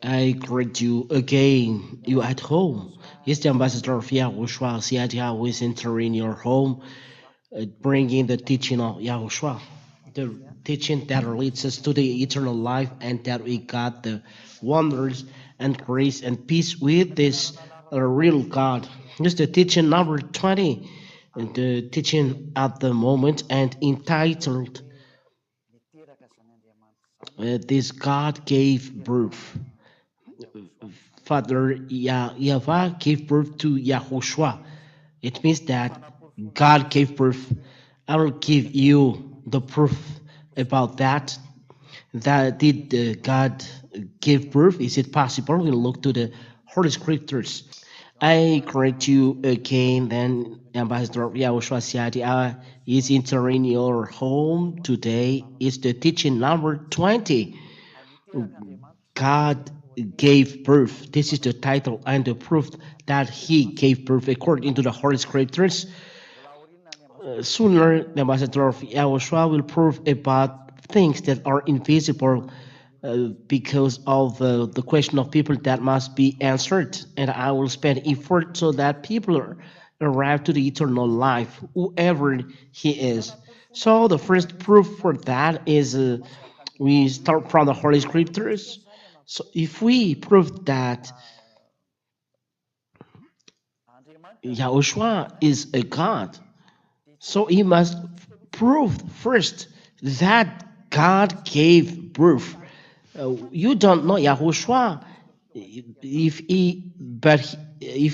I greet you again, you at home. It's the ambassador of YAHOSHUAH, CITI, who is entering your home, bringing the teaching of YAHOSHUAH, the teaching that leads us to the eternal life, and that we got the wonders and grace and peace with this real God. This is the teaching number 20, and the teaching at the moment, and entitled, This God Gave Birth. Father Yahweh gave birth to Yahushua. It means that God gave birth. I will give you the proof about that. That did God give birth? Is it possible? We'll look to the Holy Scriptures. I correct you again. Then Ambassador Yahushua Siati is entering your home today. Is the teaching number 20. God gave birth. This is the title and the proof that He gave birth according to the Holy Scriptures. Sooner, the ambassador of Yahushua will prove about things that are invisible because of the question of people that must be answered. And I will spend effort so that people arrive to the eternal life, whoever he is. So the first proof for that is we start from the Holy Scriptures. So if we prove that Yahushua is a God, so he must prove first that God gave birth. You don't know Yahushua if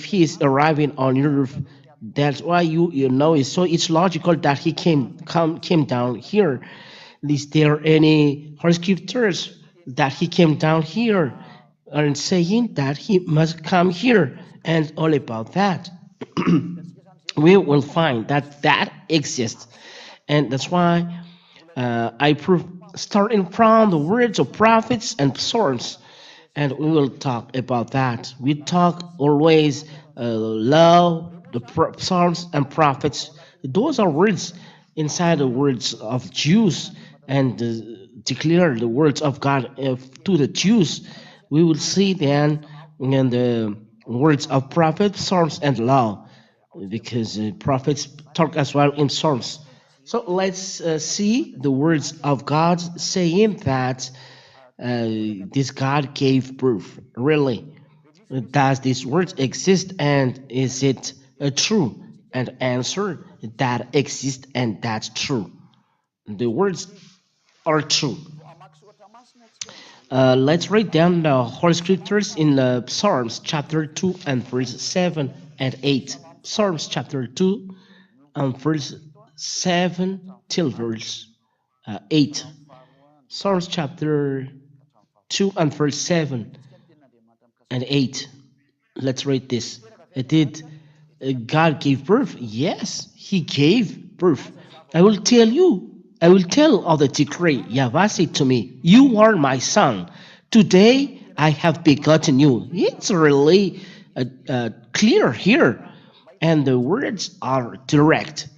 he is arriving on earth. That's why you know it. So it's logical that he came down here. Is there any Holy Scriptures that he came down here and saying that he must come here and all about that? We will find that that exists, and that's why I prove starting from the words of prophets and psalms, and we will talk about that. We talk always love the psalms and prophets. Those are words inside the words of Jews, and declare the words of God to the Jews. We will see then in the words of prophets, psalms, and law, because prophets talk as well in psalms. So let's see the words of God saying that this God gave birth. Really, does these words exist, and is it true? And answer, that exists and that's true. The words are true. Let's read down the Holy Scriptures in Psalms chapter 2 and verse 7 and 8. Psalms chapter 2 and verse 7 till verse 8. Psalms chapter 2 and verse 7 and 8. Let's read this. Did God give birth? Yes, He gave birth. I will tell of the decree. Yahweh said to me, You are my son. Today I have begotten you. It's really clear here. And the words are direct.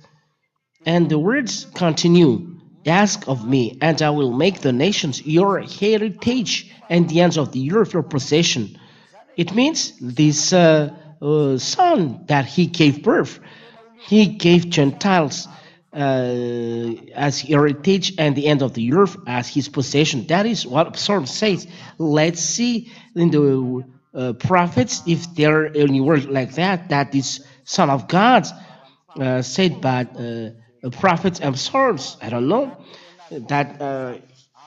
And the words continue. Ask of me, and I will make the nations your heritage, and the ends of the earth your possession. It means this son that he gave birth, he gave Gentiles as heritage, and the end of the earth as his possession. That is what Psalm says. Let's see in the prophets if there are any word like that, that is son of God, said by prophets and psalms. I don't know that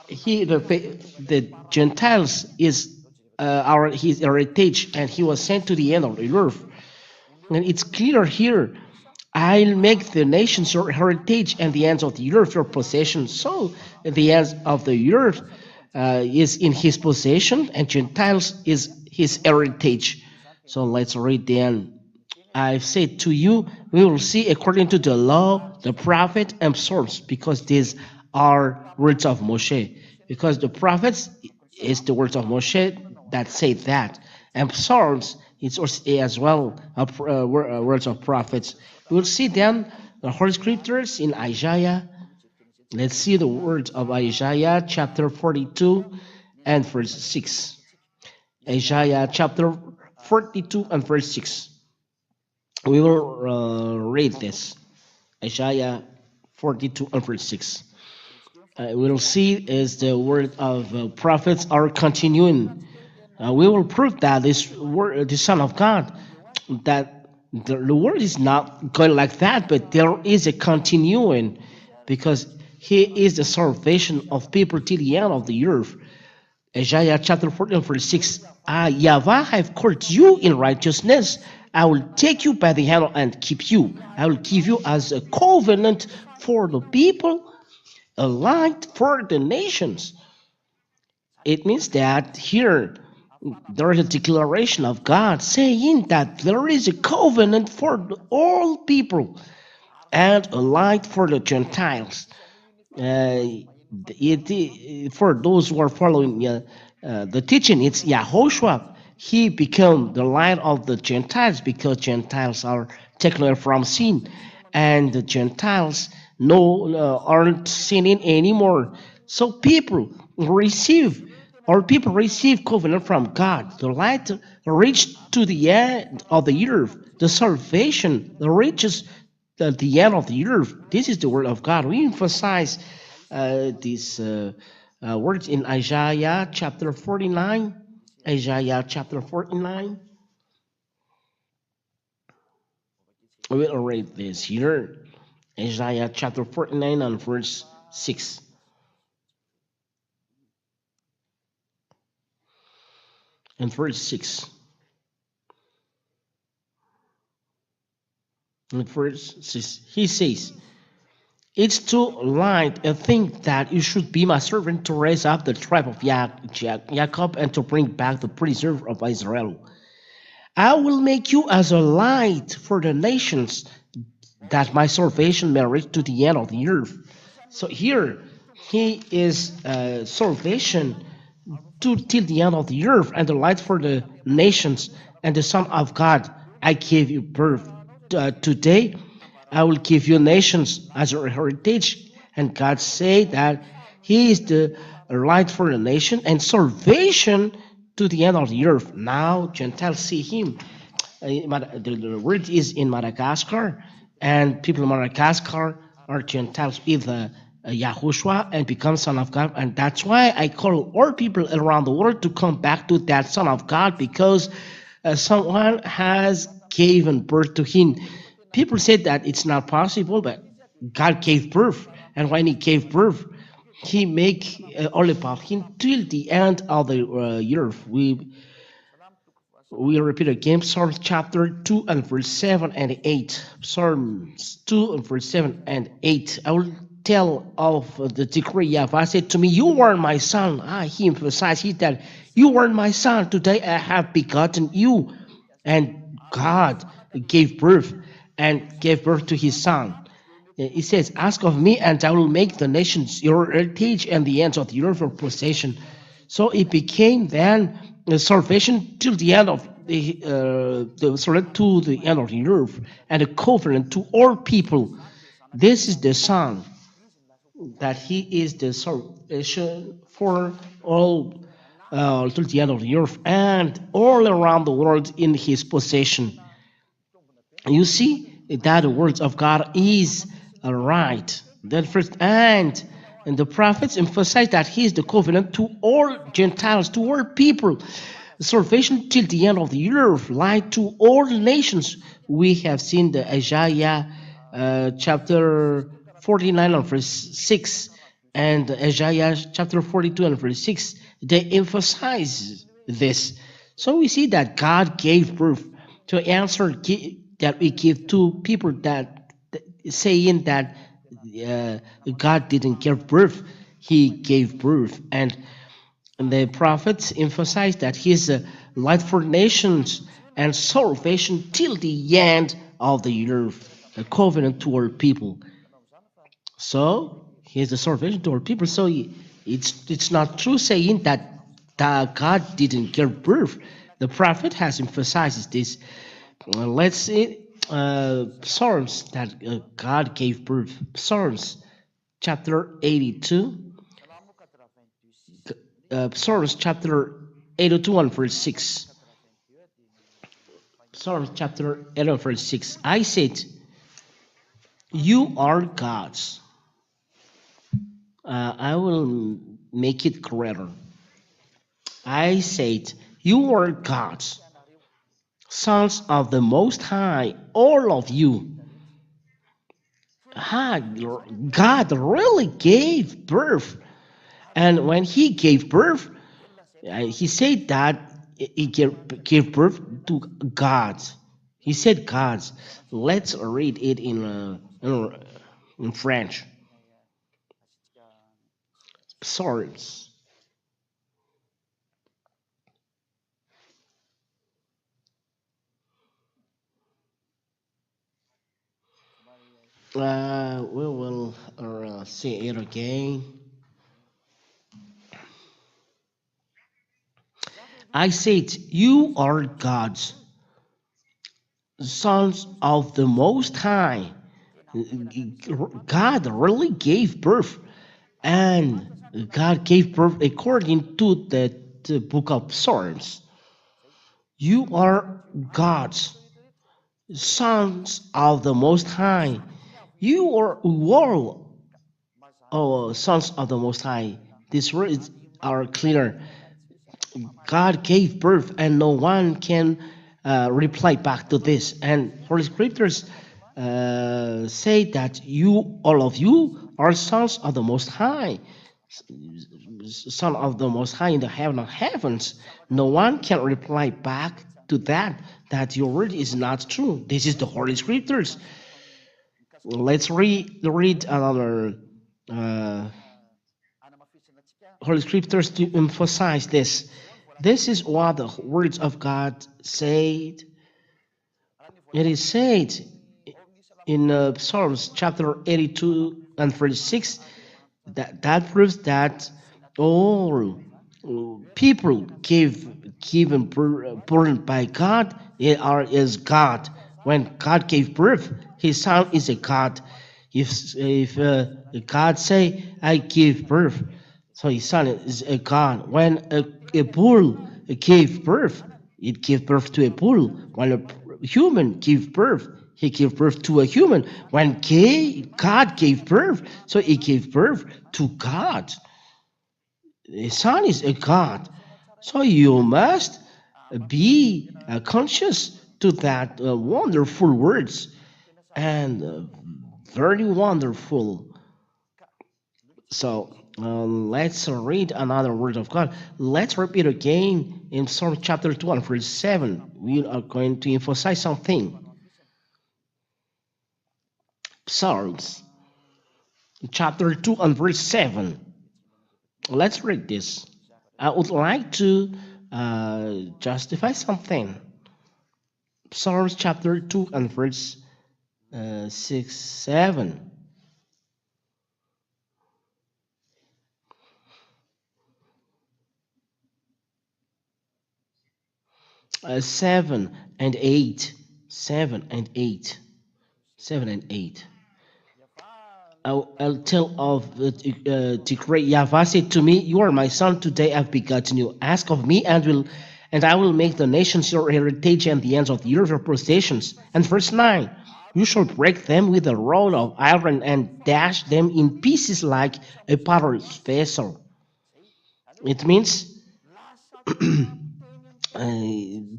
the Gentiles is his heritage, and he was sent to the end of the earth. And it's clear here. I'll make the nations your heritage, and the ends of the earth your possession. So the ends of the earth is in his possession, and Gentiles is his heritage. So let's read then. I've said to you, we will see according to the law, the prophet, and psalms, because these are words of Moshe. Because the prophets is the words of Moshe that say that, and psalms is also as well words of prophets. We'll see then the Holy Scriptures in Isaiah. Let's see the words of Isaiah chapter 42 and verse 6. Isaiah chapter 42 and verse 6. We will read this. Isaiah 42 and verse 6. We will see is the word of prophets are continuing. We will prove that this word, the Son of God, that the word is not going like that, but there is a continuing, because He is the salvation of people till the end of the earth. Isaiah chapter 14 verse 6. Yahweh have called you in righteousness. I will take you by the hand and keep you. I will give you as a covenant for the people, a light for the nations. It means that here there is a declaration of God saying that there is a covenant for all people and a light for the Gentiles. For those who are following the teaching, it's YAHOSHUAH. He became the light of the Gentiles, because Gentiles are taken away from sin, and the Gentiles aren't sinning anymore. So people receive covenant from God. The light reached to the end of the earth. The salvation reaches the end of the earth. This is the word of God. We emphasize these words in Isaiah chapter 49. Isaiah chapter 49. We will read this here. Isaiah chapter 49 and verse 6. And verse 6. And verse 6. He says, it's too light a thing that you should be my servant to raise up the tribe of Jacob and to bring back the preserver of Israel. I will make you as a light for the nations, that my salvation may reach to the end of the earth. So here, He is salvation till the end of the earth, and the light for the nations, and the Son of God. I gave you birth. Today, I will give you nations as your heritage. And God said that He is the light for the nation and salvation to the end of the earth. Now Gentiles see Him. The word is in Madagascar, and people in Madagascar are Gentiles with YAHOSHUAH and become Son of God. And that's why I call all people around the world to come back to that Son of God, because someone has given birth to Him. People say that it's not possible, but God gave birth. And when He gave birth, He make all about Him till the end of the earth. We repeat again, Psalms chapter 2 and verse 7 and 8. Psalms 2 and verse 7 and 8. I will tell of the decree. Yahweh said to me, you are my son. He emphasized that you are my son. Today I have begotten you. And God gave birth to His son. It says, ask of me, and I will make the nations your heritage and the ends of the earth your possession. So it became then salvation till the end of to the end of the earth, and a covenant to all people. This is the Son, that He is the salvation for all till the end of the earth, and all around the world in His possession. You see that the words of God is right. That first, and the prophets emphasize that He is the covenant to all Gentiles, to all people, salvation till the end of the earth, light to all nations. We have seen the Isaiah chapter 49 and verse 6, and Isaiah chapter 42 and verse 6. They emphasize this. So we see that God gave birth to answer that we give to people that saying that God didn't give birth, He gave birth. And the prophets emphasize that He is a light for nations and salvation till the end of the earth, a covenant to our people. So He is the salvation to our people. So it's not true saying that God didn't give birth. The prophet has emphasized this. Let's see Psalms that God gave birth. Psalms chapter 82. Psalms chapter 82 and verse 6. Psalms chapter 11 verse 6. I said, you are gods. I will make it clearer. I said, you are gods, sons of the Most High, all of you. God really gave birth. And when he gave birth, he said that he gave birth to gods. He said gods. Let's read it in French. Psalms. We will see it again. I said, you are gods, sons of the Most High. God really gave birth, and God gave birth according to the book of Psalms. You are gods, sons of the Most High. You are all sons of the Most High. These words are clear. God gave birth, and no one can reply back to this. And Holy Scriptures say that all of you, are sons of the Most High, son of the Most High in the heaven of heavens. No one can reply back to that your word is not true. This is the Holy Scriptures. Let's read another Holy Scriptures to emphasize this. This is what the words of God said. It is said in Psalms chapter 82 and verse 6 that proves that all people given born by God is God. When God gave birth, His Son is a God. If God say, I give birth, so His Son is a God. When a bull gave birth, it gave birth to a bull. When a human gave birth, he gave birth to a human. When God gave birth, so He gave birth to God. The Son is a God. So you must be conscious to that wonderful words and very wonderful. So let's read another word of God. Let's repeat again in Psalm chapter 2 and verse 7. We are going to emphasize something. Psalms chapter 2 and verse 7. Let's read this. I would like to justify something. Psalms chapter 2 and verse 6, 7. 7 and 8. 7 and 8. 7 and 8. I'll tell of the great Yahweh said to me, you are my son, today I've begotten you. Ask of me, and I will make the nations your heritage and the ends of the earth your possessions. And verse 9, you shall break them with a rod of iron and dash them in pieces like a potter's vessel. It means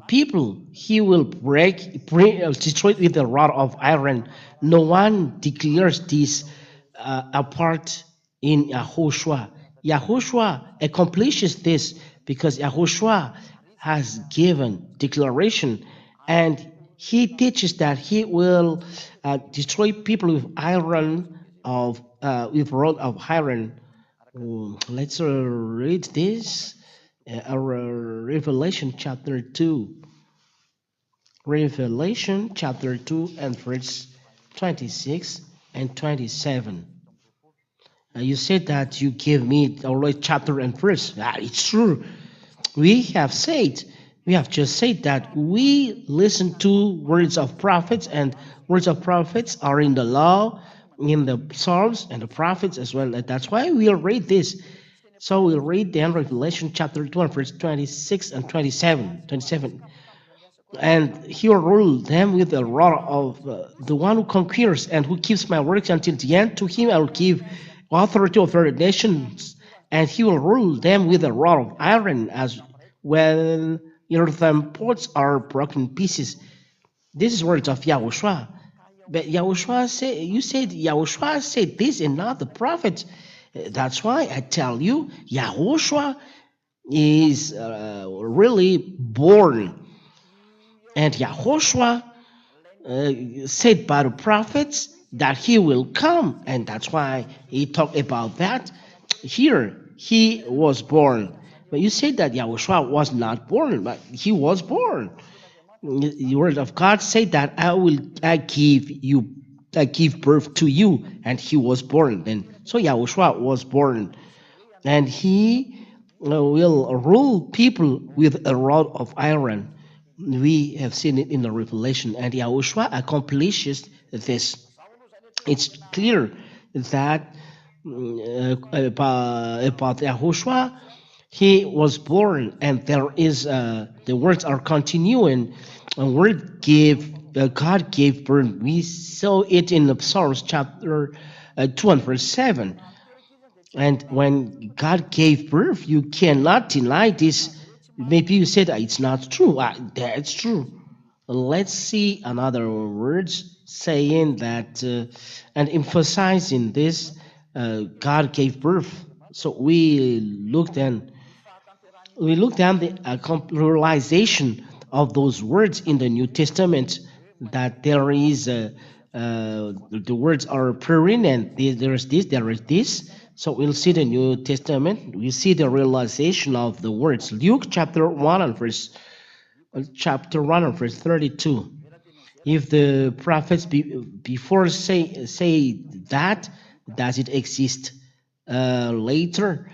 people he will destroy with the rod of iron. No one declares this apart in YAHOSHUAH. YAHOSHUAH accomplishes this because YAHOSHUAH has given declaration, and he teaches that he will destroy people with with rod of iron. Let's read this. Revelation chapter 2. Revelation chapter 2 and verse 26 and 27. You said that you gave me already chapter and verse. It's true. We have just said that we listen to words of prophets, and words of prophets are in the law, in the Psalms, and the prophets as well. And that's why we'll read this. So we'll read then Revelation chapter 2 verse 26 and 27. And he will rule them with the rod of the one who conquers and who keeps my works until the end. To him I will give authority over the nations, and he will rule them with a rod of iron, as when earthen pots are broken in pieces. This is words of Yahushua. But Yahushua said, you said Yahushua said this and not the prophet. That's why I tell you, Yahushua is really born. And Yahushua said by the prophets that he will come, and that's why he talked about that. Here, he was born. But you said that Yahushua was not born, but he was born. The word of God said that I give birth to you, and he was born. And so Yahushua was born, and he will rule people with a rod of iron. We have seen it in the Revelation, and Yahushua accomplishes this. It's clear that about Yahushua, he was born, and there is the words are continuing. God gave birth. We saw it in the Psalms chapter 2 and verse 7. And when God gave birth, you cannot deny this. Maybe you said it's not true. That's true. Let's see another words saying that and emphasizing this. God gave birth. So we looked at the realization of those words in the New Testament, that there is the words are preeminent. There is this. So we'll see the New Testament. We see the realization of the words. Luke chapter 1 and verse 32. If the prophets before say that, does it exist later?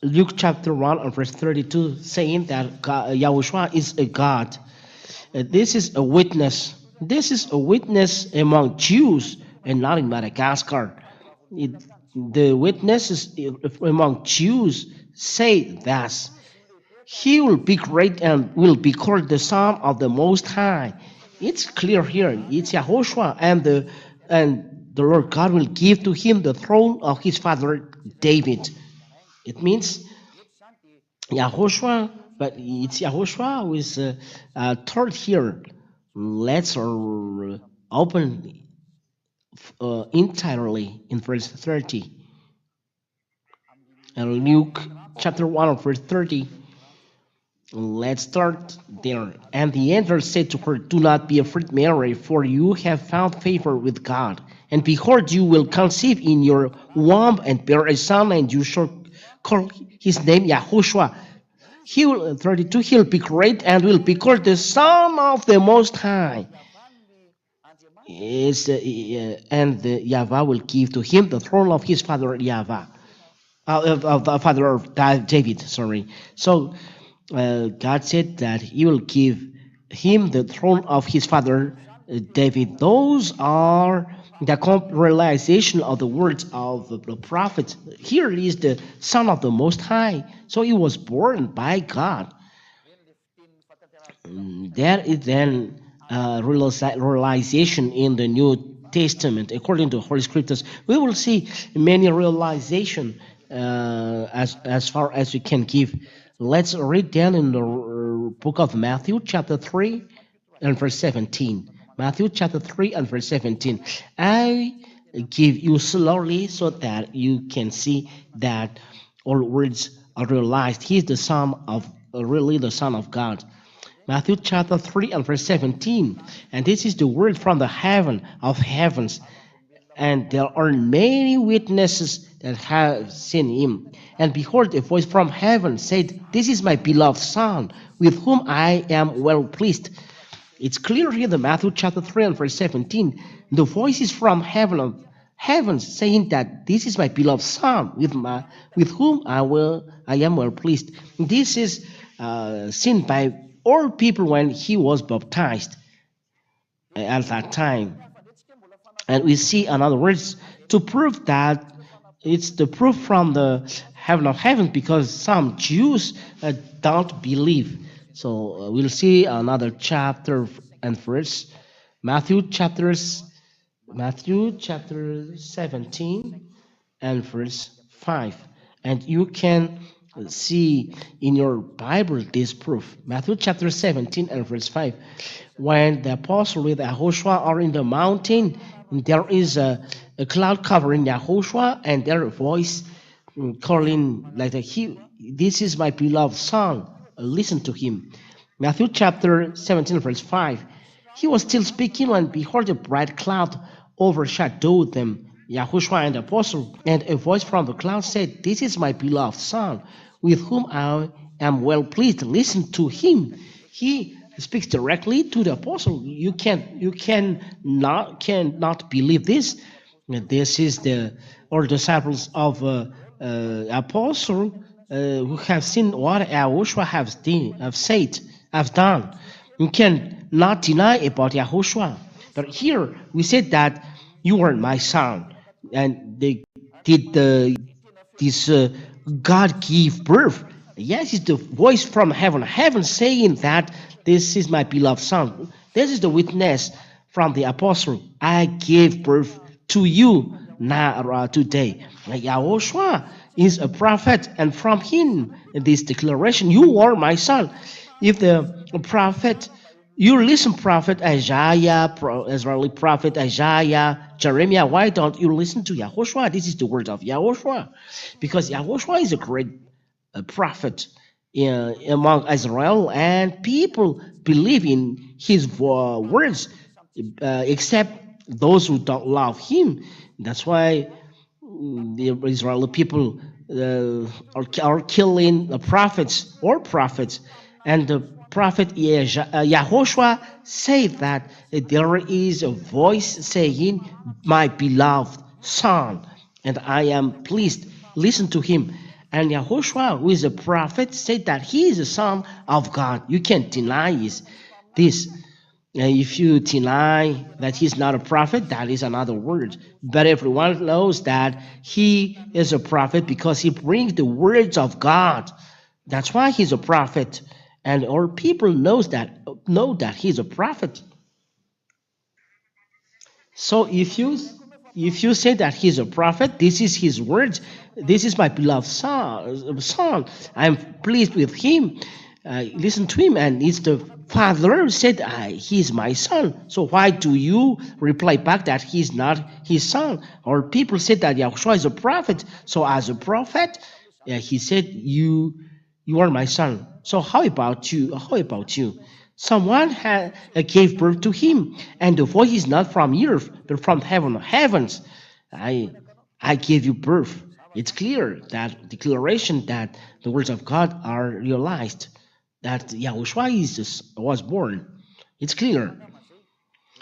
Luke chapter 1 and verse 32 saying that Yahushua is a God. This is a witness. This is a witness among Jews and not in Madagascar. The witnesses among Jews say that he will be great and will be called the Son of the Most High. It's clear here. It's Yahushua, and the Lord God will give to him the throne of his father David. It means Yahushua, but it's Yahushua who is taught here. Let's open entirely in verse 30. And Luke chapter 1 verse 30. Let's start there. And the angel said to her, do not be afraid, Mary, for you have found favor with God. And behold, you will conceive in your womb and bear a son, and you shall call his name Yahushua. He will 32. He will be great and will be called the Son of the Most High. And Yahavah will give to him the throne of his father Yahavah, of the father of David. Sorry. So God said that he will give him the throne of his father David. Those are the realization of the words of the prophet. Here is the Son of the Most High. So he was born by God. There is then realization in the New Testament according to Holy Scriptures. We will see many realization as far as we can give. Let's read down in the book of Matthew chapter 3 and verse 17. Matthew chapter 3 and verse 17. I give you slowly so that you can see that all words are realized. He is the Son of, really the Son of God. Matthew chapter 3 and verse 17. And this is the word from the heaven of heavens. And there are many witnesses that have seen him. And behold, a voice from heaven said, this is my beloved Son, with whom I am well pleased. It's clear here in Matthew chapter 3 and verse 17. The voice is from heaven saying that this is my beloved Son, with whom I am well pleased. This is seen by all people when he was baptized at that time. And we see, in other words, to prove that it's the proof from the heaven of heaven, because some Jews don't believe. So we'll see another chapter and verse. Matthew chapter 17 and verse 5. And you can see in your Bible this proof. Matthew chapter 17 and verse 5. When the apostle with YAHOSHUAH are in the mountain, there is a cloud covering YAHOSHUAH, and their voice calling like this is my beloved son, listen to him. Matthew chapter 17 verse 5. He was still speaking when behold a bright cloud overshadowed them, YAHOSHUAH and the apostle, and a voice from the cloud said, this is my beloved son, with whom I am well pleased, listen to him. He speaks directly to the apostle. You cannot believe this. This is the or disciples of apostle who have seen what YAHOSHUAH have done. You cannot deny about YAHOSHUAH. But here we said that you are my son, and they did this God give birth. Yes, it's the voice from heaven, heaven saying that this is my beloved son. This is the witness from the apostle. I gave birth to you now today. YAHOSHUAH is a prophet, and from him this declaration, you are my son. If the prophet, you listen, prophet Isaiah, Israeli prophet Isaiah, Jeremiah, why don't you listen to YAHOSHUAH? This is the word of YAHOSHUAH, because YAHOSHUAH is a great prophet among Israel, and people believe in his words, except those who don't love him. That's why the Israeli people are killing the prophets or prophets. And the prophet YAHOSHUAH said that there is a voice saying, my beloved son, and I am pleased, listen to him. And YAHOSHUAH, who is a prophet, said that he is the son of God. You can't deny this. If you deny that he's not a prophet, that is another word. But everyone knows that he is a prophet because he brings the words of God. That's why he's a prophet. And our people know that he's a prophet. So if you say that he's a prophet, this is his words. This is my beloved son. I'm pleased with him. Listen to him, and it's the father said he's my son. So why do you reply back that he's not his son? Or people said that YAHOSHUAH is a prophet. So as a prophet, he said you are my son. So how about you? How about you? Someone gave birth to him, and the voice is not from earth, but from heavens. I gave you birth. It's clear that declaration that the words of God are realized, that YAHOSHUAH was born. It's clear.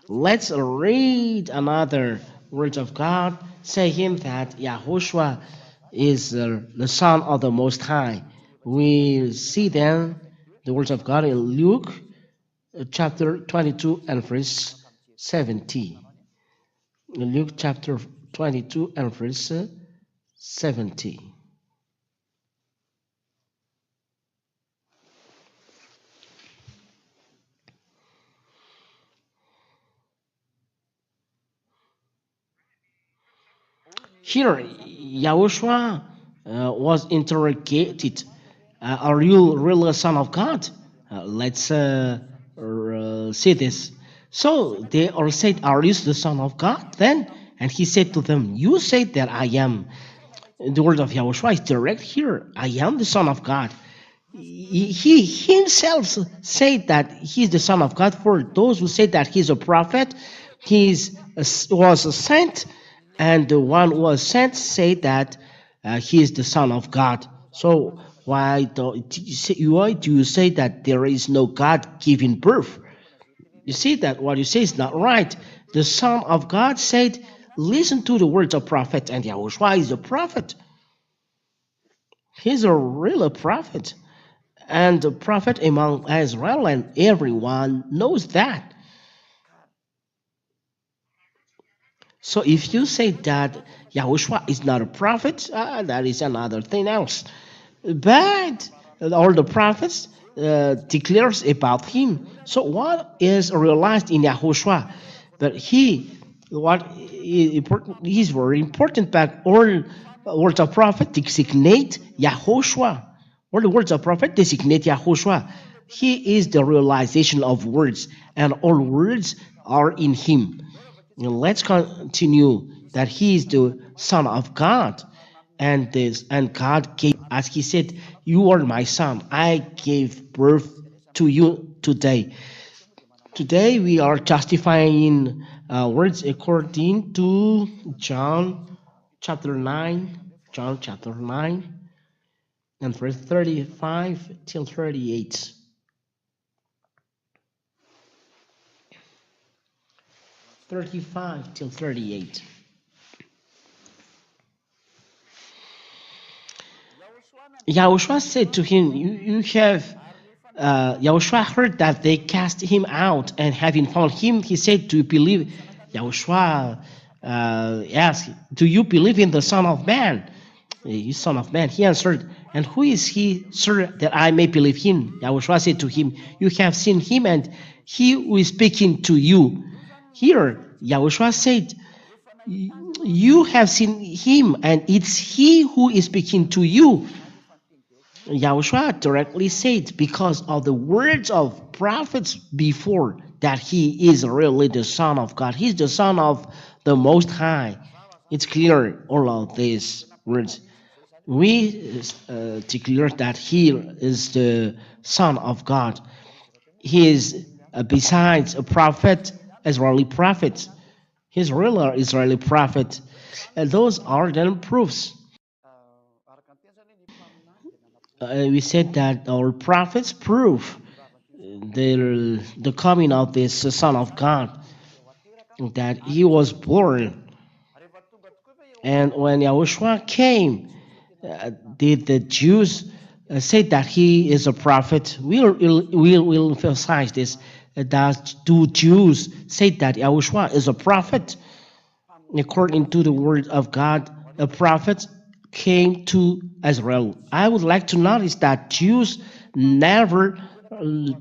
Let's read another words of God, saying that YAHOSHUAH is the Son of the Most High. We see then the words of God in Luke chapter 22 and verse 70. Luke chapter 22 and verse 70. Here, YAHOSHUAH was interrogated. Are you really a son of God? Let's see this. So they all said, are you the son of God then? And he said to them, you say that I am. The word of YAHOSHUAH is direct here. I am the son of God. He himself said that he's the son of God. For those who say that he's a prophet, he was sent, and the one who was sent said that he is the son of God. So why do you say that there is no God giving birth? You see that what you say is not right. The Son of God said, listen to the words of prophet, and YAHOSHUAH is a prophet. He's a real prophet, and a prophet among Israel, and everyone knows that. So if you say that Yahushua is not a prophet, that is another thing else. But all the prophets declares about him. So what is realized in Yahushua? That what is important, he's very important. But all words of prophet designate Yahushua. All the words of prophet designate Yahushua. He is the realization of words, and all words are in him. Now let's continue that he is the Son of God, and God gave, as he said, "You are my son. I gave birth to you today." Today we are justifying words according to John chapter 9, John chapter 9, and verse 35 till 38. 35 till 38. Yahushua said to him, you have, Yahushua heard that they cast him out, and having found him, he said, "Do you believe?" Yahushua asked, "Do you believe in the Son of Man?" Son of Man. He answered, "And who is he, sir, that I may believe him?" Yahushua said to him, "You have seen him, and he who is speaking to you." Here, Yahushua said, "You have seen him, and it's he who is speaking to you." Yahushua directly said, because of the words of prophets before, that he is really the Son of God. He's the Son of the Most High. It's clear, all of these words. We declare that he is the Son of God. He is, besides a prophet, Israeli prophet. He's really an Israeli prophet. And those are the proofs. We said that our prophets prove the coming of this Son of God, that he was born. And when Yahushua came, did the Jews say that he is a prophet? We'll emphasize this. That do Jews say that Yahushua is a prophet? According to the word of God, a prophet came to Israel. I would like to notice that Jews never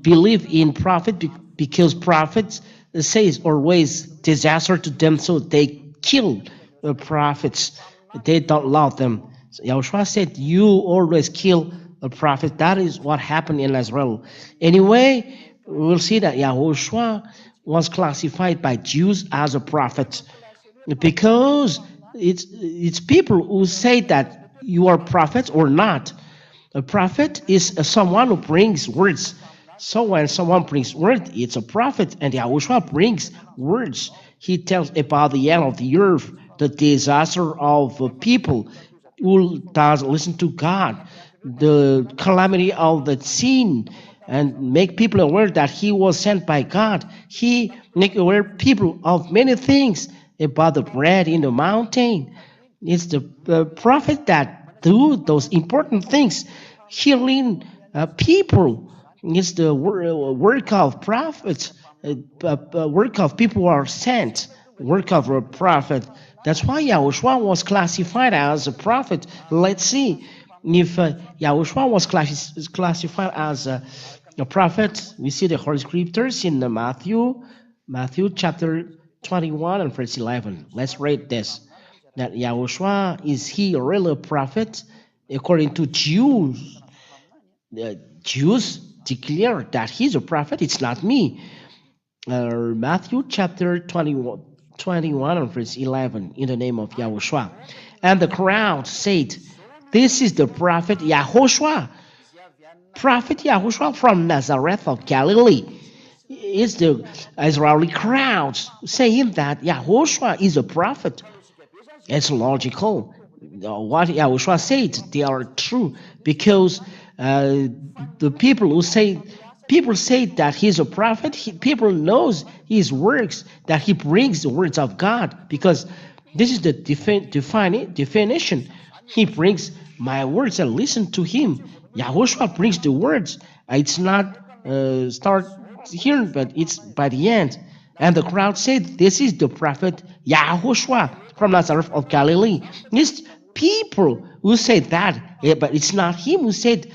believe in prophet because prophets says always disaster to them, so they kill the prophets. They don't love them. So Yahushua said, "You always kill a prophet." That is what happened in Israel. Anyway, we'll see that Yahushua was classified by Jews as a prophet, because it's people who say that you are prophets or not. A prophet is someone who brings words. So when someone brings word, it's a prophet, and Yahushua brings words. He tells about the end of the earth, the disaster of people who does listen to God, the calamity of the sin, and make people aware that he was sent by God. He make aware people of many things about the bread in the mountain. It's the prophet that do those important things, healing people. It's the work of prophets, work of people who are sent, work of a prophet. That's why Yahushua was classified as a prophet. Let's see if Yahushua was classified as a prophet. We see the Holy Scriptures in Matthew chapter 21 and verse 11. Let's read this. That Yahushua, is he really a prophet? According to Jews, the Jews declare that he's a prophet. It's not me. Matthew chapter 21 and verse 11, in the name of Yahushua. And the crowd said, "This is the prophet Yahushua." Prophet Yahushua from Nazareth of Galilee. It's the Israeli crowds saying that Yahushua is a prophet. It's logical. What Yahushua said, they are true, because the people say that he's a prophet. People knows his works, that he brings the words of God, because this is the definition. He brings my words and listen to him. Yahushua brings the words. It's not start here, but it's by the end. And the crowd said, "This is the prophet YAHOSHUAH from Nazareth of Galilee." These people who said that, but it's not him who said,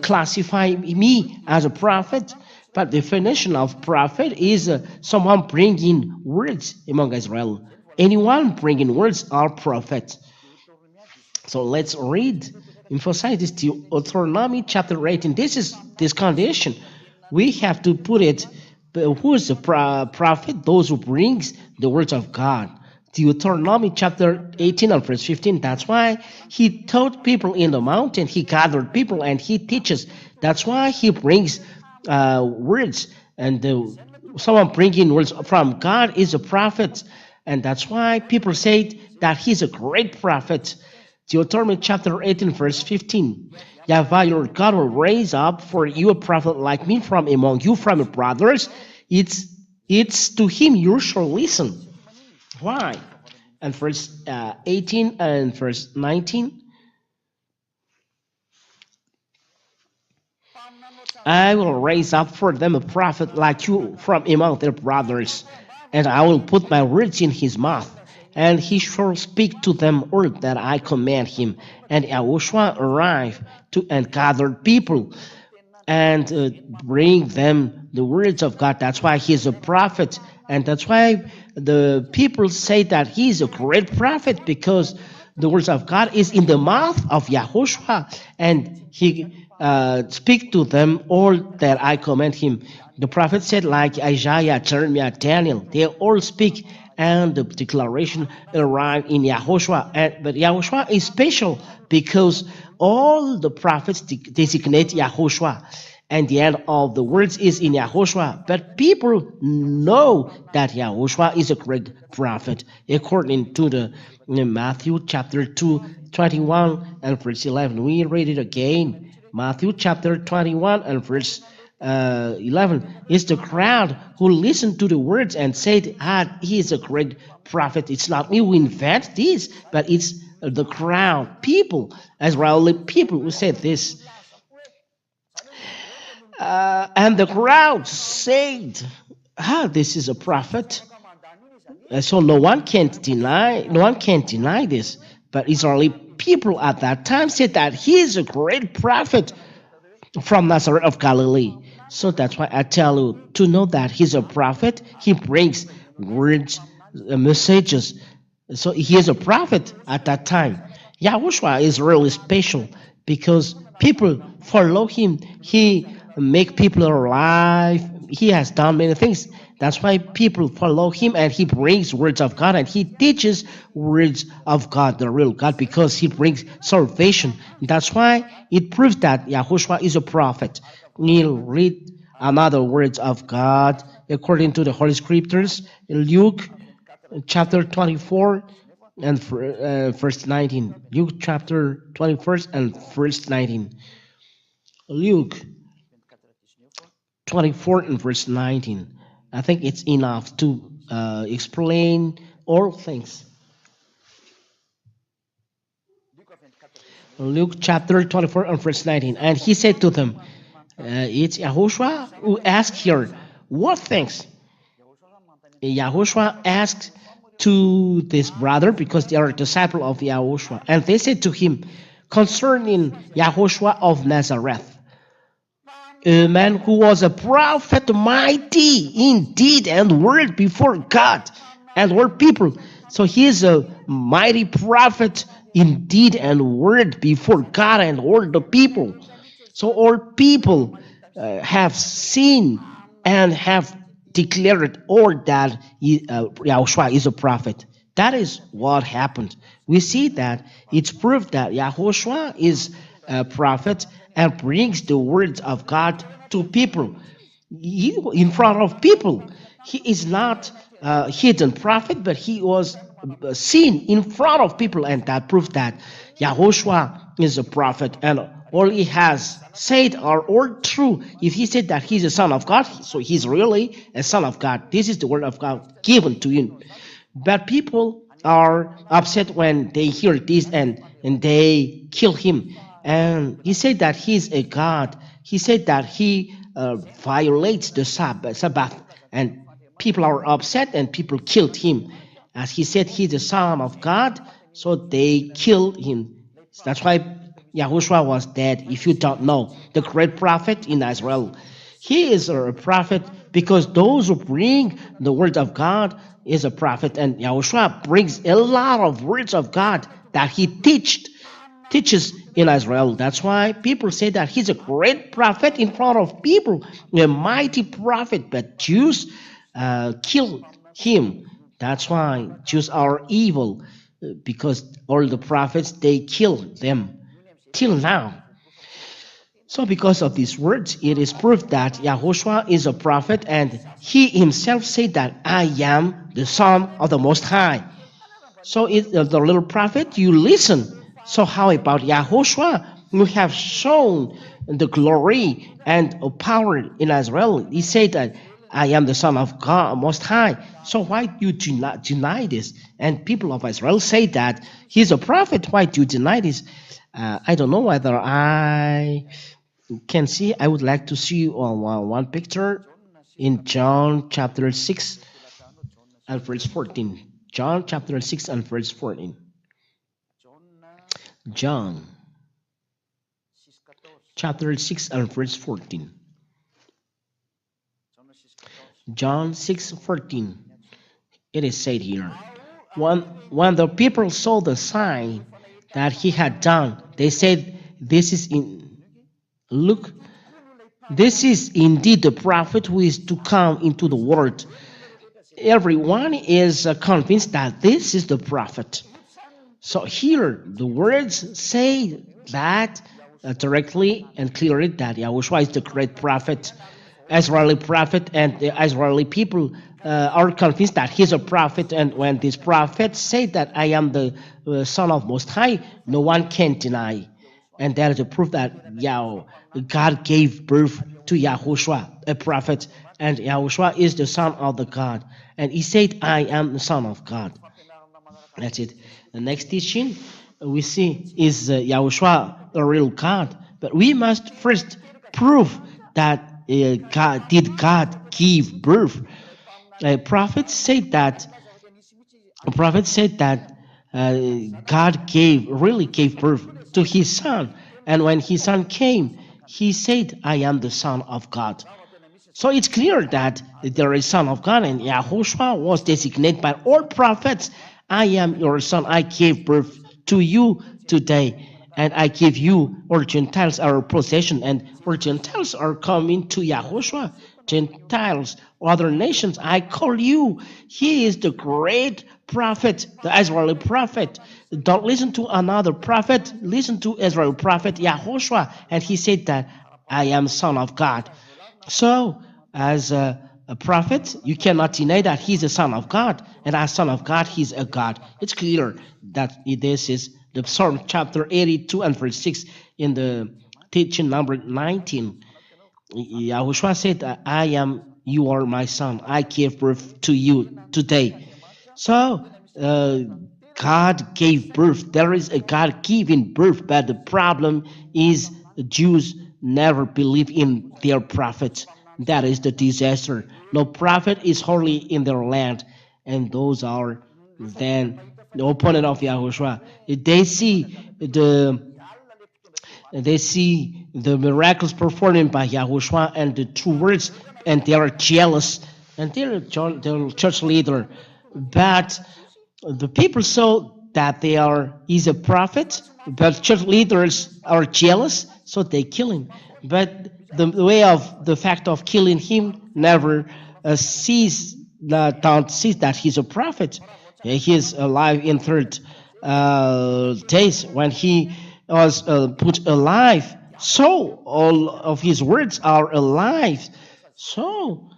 classify me as a prophet. But the definition of prophet is someone bringing words among Israel. Anyone bringing words are prophets. So let's read, emphasize this Deuteronomy chapter 18. This is this condition. We have to put it, who is the prophet? Those who brings the words of God. Deuteronomy chapter 18 and verse 15. That's why he taught people in the mountain. He gathered people and he teaches. That's why he brings words. And someone bringing words from God is a prophet. And that's why people say that he's a great prophet. Deuteronomy chapter 18 verse 15. YAHVAH your God will raise up for you a prophet like me from among you, from your brothers. It's to him you shall listen. Why? And verse 18 and verse 19. I will raise up for them a prophet like you from among their brothers, and I will put my words in his mouth, and he shall speak to them all that I command him. And YAHOSHUAH arrived and gathered people and bring them the words of God. That's why he's a prophet, and that's why the people say that he's a great prophet, because the words of God is in the mouth of YAHOSHUAH, and he speak to them all that I command him. The prophet said, like Isaiah, Jeremiah, Daniel, they all speak, and the declaration arrived in YAHOSHUAH. But YAHOSHUAH is special because all the prophets designate YAHOSHUAH, and the end of the words is in YAHOSHUAH. But people know that YAHOSHUAH is a great prophet, according to the Matthew chapter 2, 21 and verse 11. We read it again. Matthew chapter 21 and verse 11 is the crowd who listened to the words and said, he is a great prophet. It's not me who invent this, but it's the crowd, people, Israeli people who said this. And the crowd said, this is a prophet. So no one can deny this. But Israeli people at that time said that he is a great prophet from Nazareth of Galilee. So that's why I tell you, to know that he's a prophet, he brings words, messages. So he is a prophet at that time. YAHOSHUAH is really special because people follow him. He make people alive. He has done many things. That's why people follow him, and he brings words of God, and he teaches words of God, the real God, because he brings salvation. That's why it proves that YAHOSHUAH is a prophet. We'll read another words of God according to the Holy Scriptures. Luke chapter 24 and verse 19. Luke chapter 21 and verse 19. Luke 24 and verse 19. I think it's enough to explain all things. Luke chapter 24 and verse 19. And he said to them, it's YAHOSHUAH who asked here, what things? YAHOSHUAH asked to this brother, because they are a disciple of YAHOSHUAH. And they said to him, concerning YAHOSHUAH of Nazareth, a man who was a prophet, mighty in deed and word before God and all people. So he is a mighty prophet in deed and word before God and all the people. So all people have seen and have declared all that YAHOSHUAH is a prophet. That is what happened. We see that it's proof that YAHOSHUAH is a prophet and brings the words of God to people. In front of people. He is not a hidden prophet, but he was seen in front of people, and that proves that YAHOSHUAH is a prophet, and all he has said are all true. If he said that he's a son of God, so he's really a son of God. This is the word of God given to him. But people are upset when they hear this, and they kill him. And he said that he's a God. He said that he violates the Sabbath. And people are upset and people killed him. As he said he's the Son of God, so they killed him. That's why Yahushua was dead. If you don't know, the great prophet in Israel. He is a prophet because those who bring the word of God is a prophet, and Yahushua brings a lot of words of God that he teaches in Israel. That's why people say that he's a great prophet in front of people, a mighty prophet, but Jews kill him. That's why Jews are evil, because all the prophets, they kill them till now. So because of these words, it is proof that Yahushua is a prophet, and he himself said that I am the Son of the Most High. So the little prophet, you listen. So how about Yahushua? You have shown the glory and power in Israel. He said that I am the Son of God Most High. So why do you deny this? And people of Israel say that he's a prophet. Why do you deny this? I don't know whether I can see. I would like to see one picture in John chapter 6 and verse 14. John chapter 6 and verse 14. John chapter 6 and verse 14. John 6:14. It is said here, when the people saw the sign that he had done, they said, Look, this is indeed the prophet who is to come into the world. Everyone is convinced that this is the prophet. So here, the words say that directly and clearly that Yahushua is the great prophet, Israeli prophet, and the Israeli people are convinced that he's a prophet. And when these prophets say that I am the Son of Most High, no one can deny. And that is a proof that God gave birth to Yahushua, a prophet, and Yahushua is the Son of the God. And he said, I am the Son of God. That's it. The next teaching we see is Yahushua, the real God. But we must first prove that God give birth. A prophet said that God really gave birth to his son, and when his son came, he said, I am the Son of God. So it's clear that there is Son of God, and Yahushua was designated by all prophets. I am your son. I gave birth to you today, and I give you, or Gentiles, our possession, and or Gentiles are coming to Yahushua. Gentiles, other nations, I call you. He is the great prophet, the Israeli prophet. Don't listen to another prophet. Listen to Israel prophet Yahushua, and he said that I am Son of God. So, as a prophet, you cannot deny that he's a Son of God, and as Son of God, he's a God. It's clear that this is the Psalm chapter 82 and verse 6 in the teaching number 19. Yahushua said, you are my son. I gave birth to you today. So, God gave birth. There is a God giving birth, but the problem is the Jews never believe in their prophet. That is the disaster. No prophet is holy in their land, and those are then the opponent of Yahushua. They see the miracles performed by Yahushua and the true words, and they are jealous, and they're the church leader. But the people saw that he's a prophet, but church leaders are jealous, so they kill him. But the fact of killing him never don't see that he's a prophet. He is alive in third days when he was put alive. So all of his words are alive. So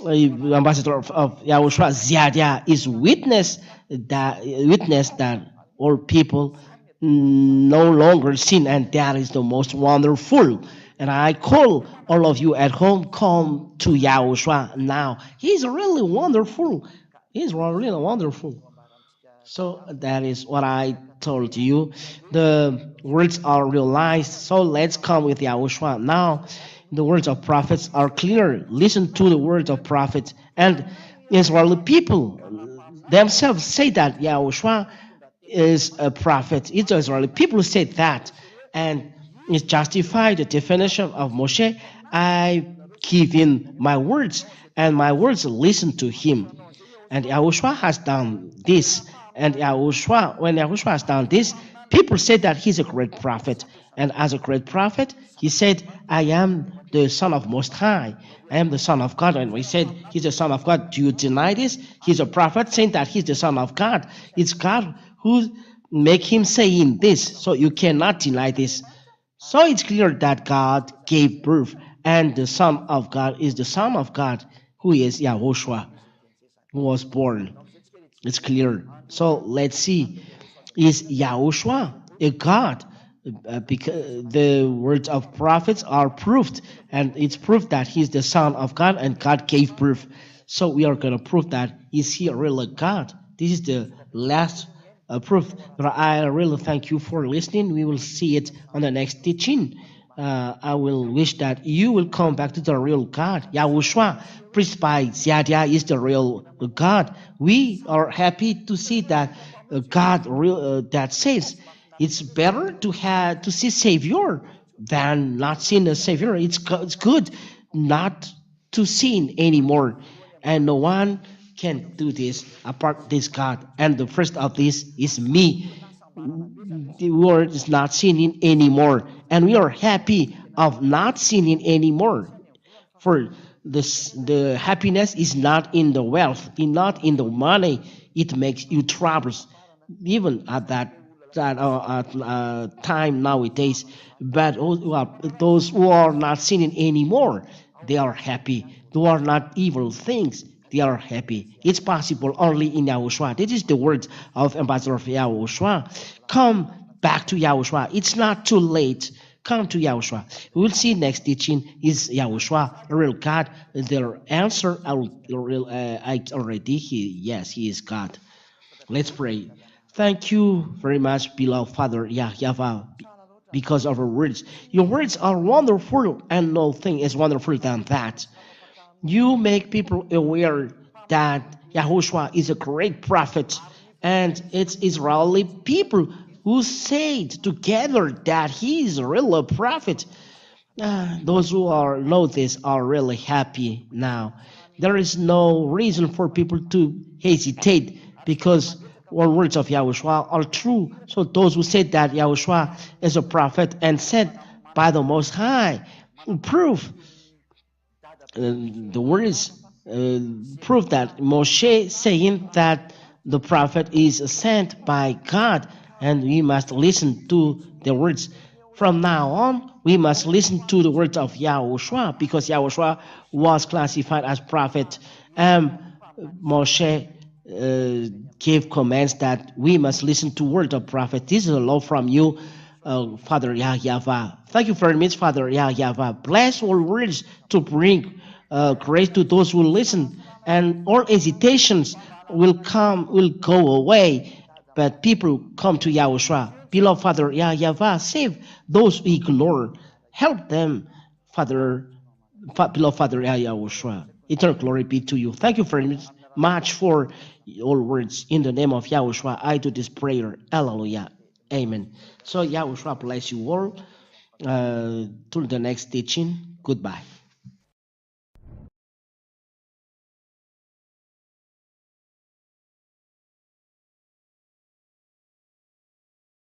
ambassador of Yahushua Ziadia is witness that all people no longer sin, and that is the most wonderful. And I call all of you at home, come to Yahushua now. He's really wonderful. He's really wonderful. So that is what I told you. The words are realized. So let's come with Yahushua now. The words of prophets are clear. Listen to the words of prophets. And Israeli people themselves say that Yahushua is a prophet. It's Israeli people who say that, and it justified the definition of Moshe. I give in my words, and my words listen to him. And Yahushua has done this. And Yahushua, when Yahushua has done this, people say that he's a great prophet. And as a great prophet, he said, I am the Son of Most High. I am the Son of God. And we said he's the Son of God. Do you deny this? He's a prophet saying that he's the Son of God. It's God who make him saying this. So you cannot deny this. So it's clear that God gave birth, and the Son of God is the Son of God, who is Yahushua, who was born. It's clear. So let's see. Is Yahushua a God? Because the words of prophets are proved, and it's proof that he's the Son of God and God gave birth. So we are going to prove that is he really God? This is the last proof. But I really thank you for listening. We will see it on the next teaching. I will wish that you will come back to the real God. Yahushua, preached by Ziadia, is the real God. We are happy to see that God that saves. It's better to have to see Savior than not seeing a Savior. It's good not to sin anymore, and no one can do this apart this God. And the first of this is me. The world is not sinning anymore, and we are happy of not sinning anymore. For this, the happiness is not in the wealth, not in the money. It makes you troubles, even at that time nowadays. But those who are not sinning anymore, they are happy. They are not evil things. They are happy. It's possible only in Yahushua. This is the words of Ambassador of Yahushua. Come back to Yahushua. It's not too late. Come to Yahushua. We will see next teaching is Yahushua, a real God. The answer I already yes, he is God. Let's pray. Thank you very much, beloved Father Yahyava, because of your words. Your words are wonderful, and no thing is wonderful than that. You make people aware that Yahushua is a great prophet, and it's Israeli people who said together that he is really a prophet. Those who know this are really happy now. There is no reason for people to hesitate because the words of Yahushua are true. So those who said that Yahushua is a prophet and sent by the Most High, prove the words prove that Moshe saying that the prophet is sent by God, and we must listen to the words. From now on, we must listen to the words of Yahushua, because Yahushua was classified as prophet. Moshe gave commands that we must listen to word of prophet. This is a law from you, Father Yahyava. Thank you very much, Father Yahyava. Bless all words to bring grace to those who listen, and all hesitations will go away. But people come to Yahushua. Beloved Father Yahyava, save those who ignore. Help them, beloved Father Yahushua. Eternal glory be to you. Thank you very much for all words. In the name of Yahushua, I do this prayer. Hallelujah. Amen. So Yahushua bless you all. To the next teaching. Goodbye.